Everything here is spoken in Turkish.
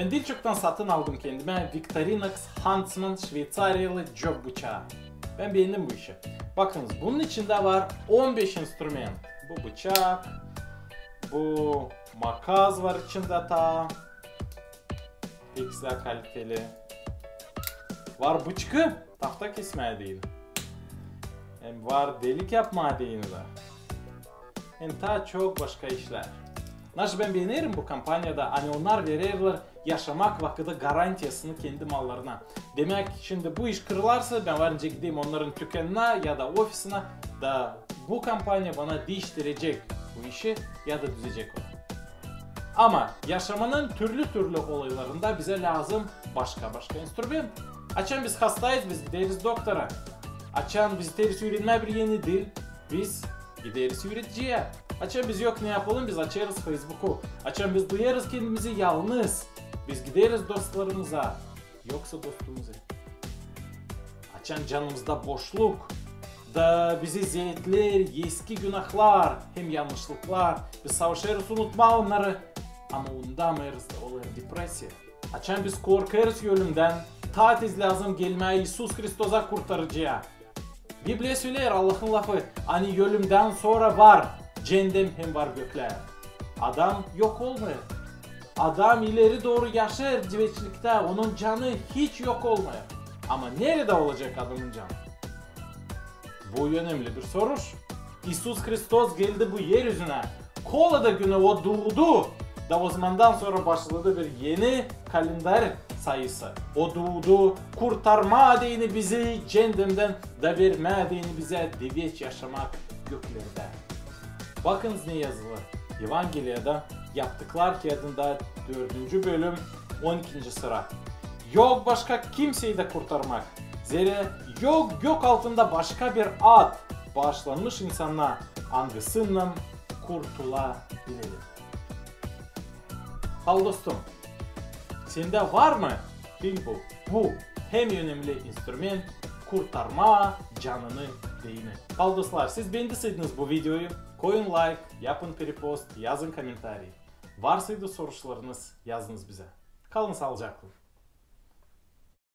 Ben birçoktan satın aldım kendime Victorinox Huntsman Şveysaryalı job bıçağı. Ben beğendim bu işi. Bakınız bunun içinde var 15 enstrüman. Bu bıçak, bu makas var içinde ta. Güzel kaliteli. Var bıçkı, tahta kesmeye değil. Hem var delik yapmaya değil de. Hem ta çok başka işler. Nasıl ben beğenirim bu kampanyada, hani onlar verirler yaşamak vakıda garantiyasını kendi mallarına. Demek şimdi bu iş kırılarsa ben varınca gideyim onların dükkanına ya da ofisine da bu kampanya bana değiştirecek bu işi ya da düzecek onu. Ama yaşamanın türlü olaylarında bize lazım başka enstrüman. Açan biz hastayız, biz gideriz doktora. Açan biz terisi öğrenme bir yeni dil, biz gideriz üreticiye. Açan biz yok ne yapalım, biz açarız Facebook'u. Açan biz duyarız kendimizi yalnız. Biz gideriz dostlarımıza, yoksa dostumuza. Açan canımızda boşluk da bizi zeytler, eski günahlar, hem yanlışlıklar. Biz savaşırız unutma onları. Ama unutamayız olur depresya. Açan biz korkarız ölümden. Ta tez lazım gelmeye İsus Kristos'a kurtarıcıya. Biblia söyler Allah'ın lafı. Hani ölümden sonra var cennet hem var gökler. Adam yok olmuyor. Adam ileri doğru yaşar veçlikte. Onun canı hiç yok olmuyor. Ama nerede olacak adamın canı? Bu önemli bir soruş. İsus Kristos geldi bu yeryüzüne. Kolada günü o doğdu. Da o zamandan sonra başladı bir yeni kalender sayısı. O doğdu, kurtarma adını bizi cehennemden da verme adını bize deveç yaşamak göklerde. Bakınız ne yazılı. Evangelia'da yaptıklar kağıdında 4. bölüm 12. sıra. Yok başka kimseyi de kurtarmak. Zira yok gök altında başka bir ad bağışlanmış insanlar hangisinden kurtulabilirim. Al dostum, sende var mı? Bil bu hem önemli enstrüman kurtarma canını değini. Al dostlar, siz beğendiyseniz bu videoyu koyun like, yapın repost, yazın komentarı. Varsaydı sorularınız yazınız bize. Kalın sağlıcakla.